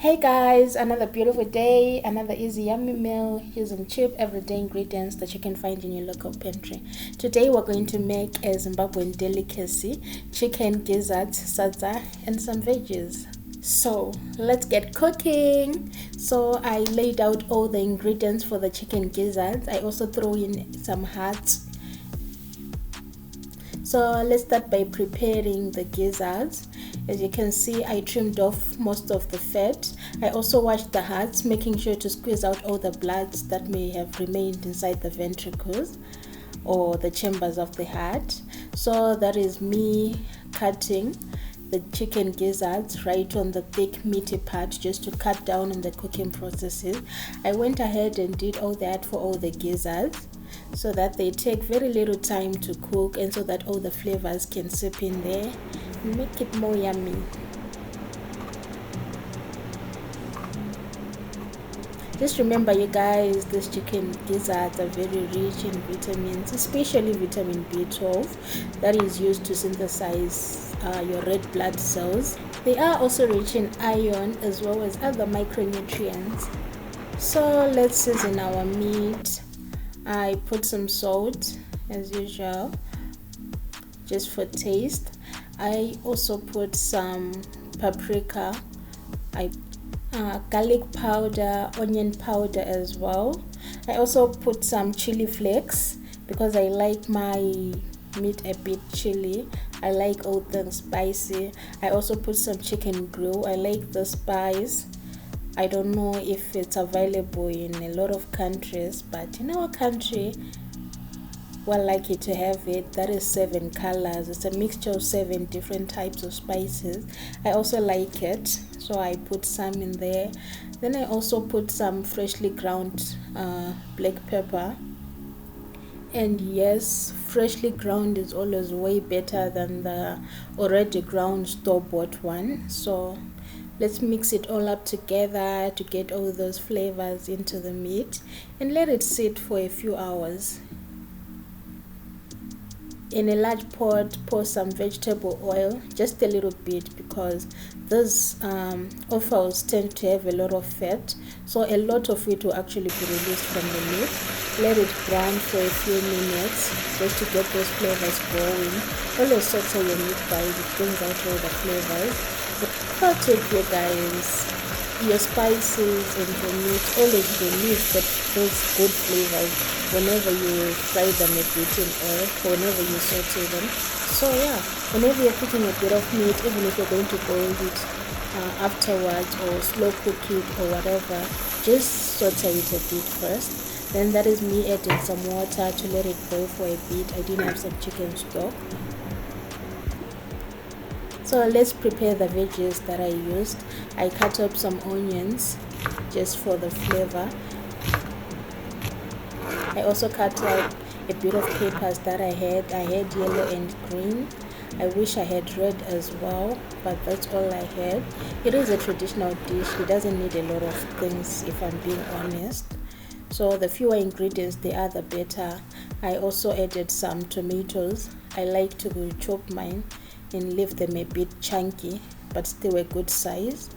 Hey guys, another beautiful day, another easy yummy meal using cheap everyday ingredients that you can find in your local pantry. Today we're going to make a Zimbabwean delicacy, chicken gizzards, sadza, and some veggies. So let's get cooking. So I laid out all the ingredients for the chicken gizzards. I also threw in some hearts. So let's start by preparing the gizzards. As you can see, I trimmed off most of the fat. I also washed the hearts, making sure to squeeze out all the blood that may have remained inside the ventricles or the chambers of the heart. So that is me cutting the chicken gizzards right on the thick meaty part, just to cut down on the cooking processes. I went ahead and did all that for all the gizzards, so that they take very little time to cook and so that all the flavors can sip in there and make it more yummy. Just remember, you guys, these chicken gizzards are very rich in vitamins, especially vitamin B12 that is used to synthesize your red blood cells. They are also rich in iron as well as other micronutrients. So let's season our meat. I put some salt as usual, just for taste. I also put some paprika, garlic powder, onion powder as well. I also put some chili flakes because I like my meat a bit chili. I like all things spicy. I also put some chicken grill. I like the spice. I don't know if it's available in a lot of countries, but in our country we're lucky to have it. That is 7 colors. It's a mixture of 7 different types of spices. I also like it, so I put some in there. Then I also put some freshly ground black pepper. And yes, freshly ground is always way better than the already ground store-bought one. So let's mix it all up together to get all those flavors into the meat and let it sit for a few hours. In a large pot, pour some vegetable oil, just a little bit, because those offals tend to have a lot of fat, so a lot of it will actually be released from the meat. Let it brown for a few minutes just to get those flavors going. Always saute your meat, guys, it brings out all the flavors. But take you guys, your spices and your meat, always release those good flavors whenever you fry them a bit in oil, or whenever you saute them. So yeah, whenever you're cooking a bit of meat, even if you're going to boil it afterwards or slow cook it or whatever, just saute it a bit first. Then that is me adding some water to let it boil for a bit. I didn't have some chicken stock. So let's prepare the veggies that I used. I cut up some onions just for the flavor. I also cut out a bit of peppers that I had. I had yellow and green. I wish I had red as well, but that's all I had. It is a traditional dish. It doesn't need a lot of things, if I'm being honest. So the fewer ingredients they are, the better. I also added some tomatoes. I like to chop mine and leave them a bit chunky, but still a good size.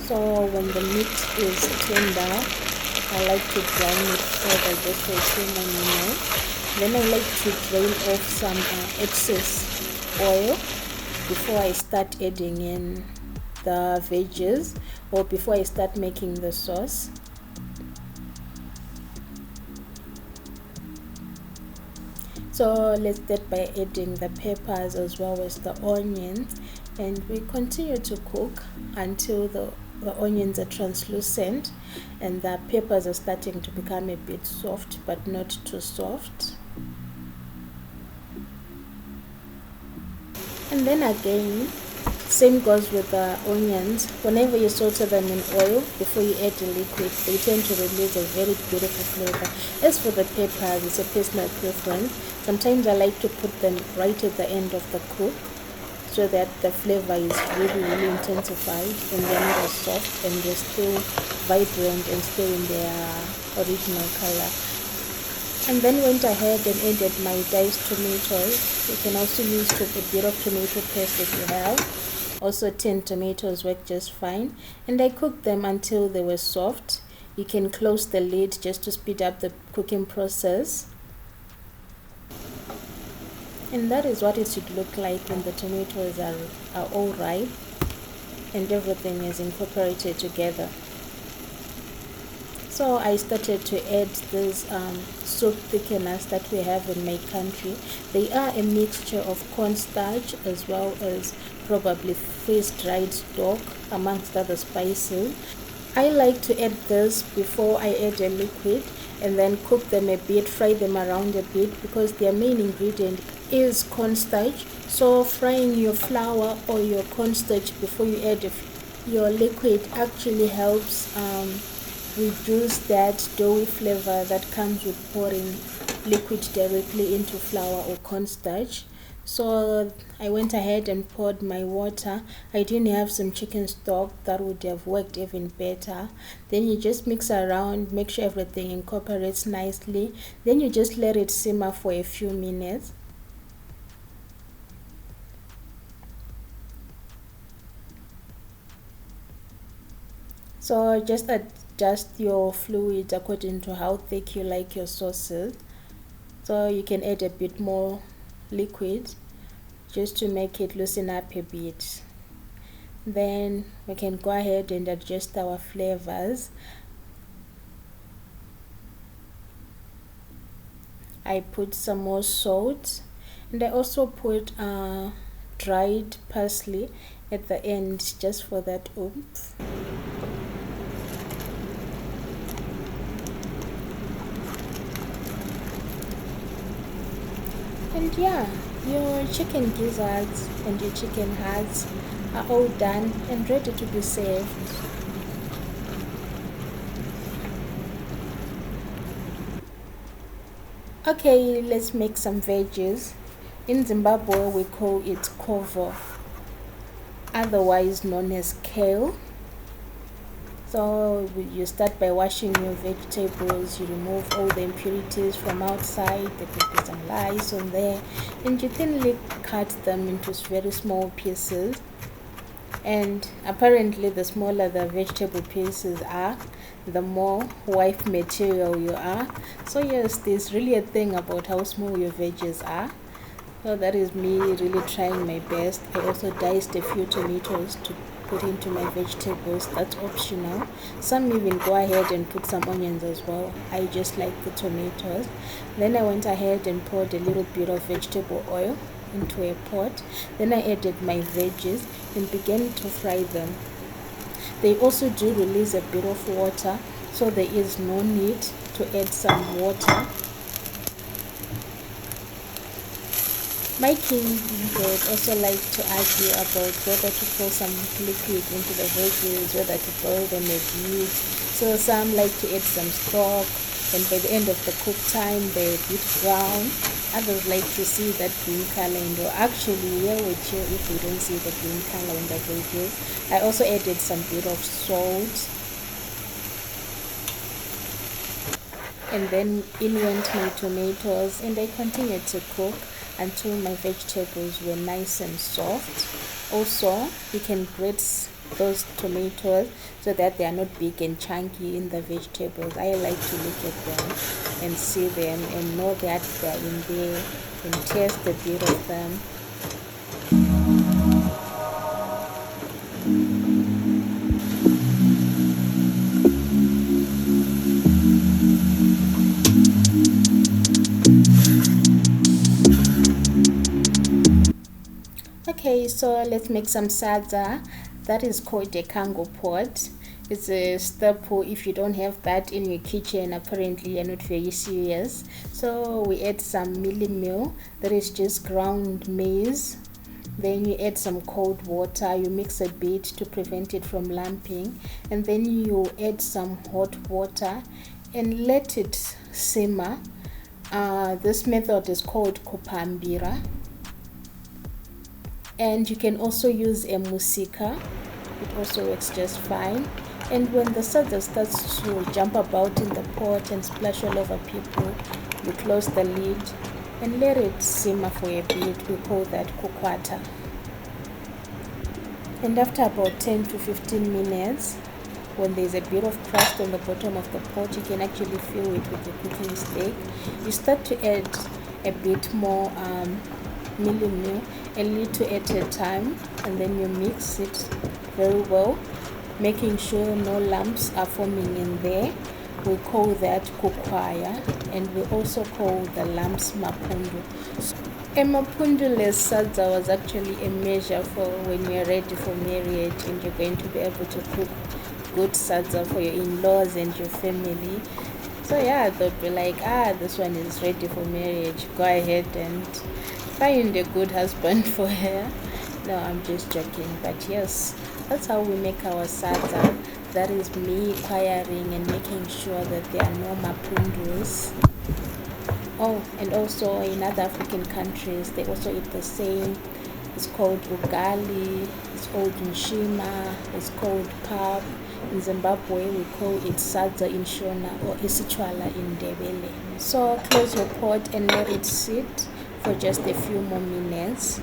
So when the meat is tender, I like to brown it further just for a few more minutes. Then I like to drain off some excess oil before I start adding in the veggies, or before I start making the sauce. So let's start by adding the peppers as well as the onions, and we continue to cook until the onions are translucent and the peppers are starting to become a bit soft, but not too soft. And then again, same goes with the onions. Whenever you saute them in oil before you add the liquid, they tend to release a very beautiful flavor. As for the peppers, it's a personal preference. Sometimes I like to put them right at the end of the cook, so that the flavor is really intensified and they're not as soft and they're still vibrant and still in their original color. And then went ahead and added my diced tomatoes. You can also use a bit of tomato paste if you have. Also, tinned tomatoes work just fine. And I cooked them until they were soft. You can close the lid just to speed up the cooking process. And that is what it should look like when the tomatoes are all ripe and everything is incorporated together. So I started to add these soup thickeners that we have in my country. They are a mixture of cornstarch as well as probably freeze-dried stock amongst other spices. I like to add this before I add a liquid and then cook them a bit, fry them around a bit, because their main ingredient is cornstarch. So frying your flour or your cornstarch before you add your liquid actually helps reduce that doughy flavor that comes with pouring liquid directly into flour or cornstarch. So I went ahead and poured my water. I didn't have some chicken stock, that would have worked even better. Then you just mix around, make sure everything incorporates nicely. Then you just let it simmer for a few minutes. So just adjust your fluid according to how thick you like your sauces. So you can add a bit more liquid just to make it loosen up a bit. Then we can go ahead and adjust our flavors. I put some more salt, and I also put dried parsley at the end just for that oomph. And yeah, your chicken gizzards and your chicken hearts are all done and ready to be served. Okay, let's make some veggies. In Zimbabwe, we call it kovo, otherwise known as kale. So you start by washing your vegetables, you remove all the impurities from outside, there could be some lice on there, and you thinly cut them into very small pieces. And apparently the smaller the vegetable pieces are, the more wife material you are. So yes, there's really a thing about how small your veggies are. So that is me really trying my best. I also diced a few tomatoes to put into my vegetables. That's optional. Some even go ahead and put some onions as well. I just like the tomatoes. Then I went ahead and poured a little bit of vegetable oil into a pot. Then I added my veggies and began to fry them. They also do release a bit of water, so there is no need to add some water. My king would also like to argue about whether to pour some liquid into the veggies, whether to boil them a bit. So some like to add some stock, and by the end of the cook time they're a bit brown. Others like to see that green color, and we'll actually here with you if we don't see the green color in the veggies. I also added some bit of salt. And then in went my tomatoes, and I continued to cook until my vegetables were nice and soft. Also, you can grate those tomatoes so that they are not big and chunky in the vegetables. I like to look at them and see them and know that they're in there and taste a bit of them. Okay, so let's make some sadza. That is called a kango pot. It's a staple. If you don't have that in your kitchen, apparently you're not very serious. So we add some mealie meal, that is just ground maize. Then you add some cold water, you mix a bit to prevent it from lumping, and then you add some hot water and let it simmer. This method is called kupambira. And you can also use a musika. It also works just fine. And when the sadza starts to jump about in the pot and splash all over people, we close the lid and let it simmer for a bit. We call that kukwata. And after about 10 to 15 minutes, when there's a bit of crust on the bottom of the pot, you can actually feel it with a cooking stick. You start to add a bit more milli meal, a little at a time, and then you mix it very well, making sure no lumps are forming in there. We call that kukwaya, and we also call the lumps mapundu. A mapunduless sadza was actually a measure for when you're ready for marriage and you're going to be able to cook good sadza for your in-laws and your family. So yeah, they'll be like, this one is ready for marriage, go ahead and find a good husband for her. No, I'm just joking, but yes, that's how we make our sadza. That is me acquiring and making sure that there are no mapundus. Oh, and also in other African countries, they also eat the same. It's called ugali, it's called nshima, it's called pap. In Zimbabwe, we call it sadza in Shona or isichwala in Ndebele. So close your pot and let it sit for just a few more minutes.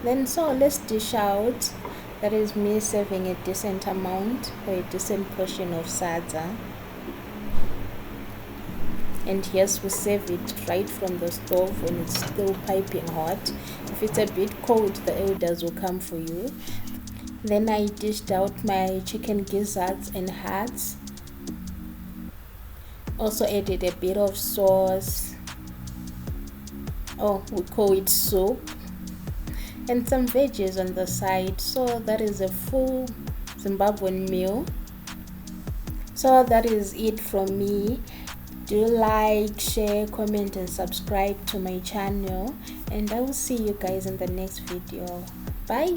Then let's dish out. That is me serving a decent amount or a decent portion of sadza. And yes, we serve it right from the stove when it's still piping hot. If it's a bit cold, the elders will come for you. Then I dished out my chicken gizzards and hearts. Also added a bit of sauce. We call it soup. And some veggies on the side. So that is a full Zimbabwean meal. So that is it from me. Do like, share, comment and subscribe to my channel, and I will see you guys in the next video. Bye.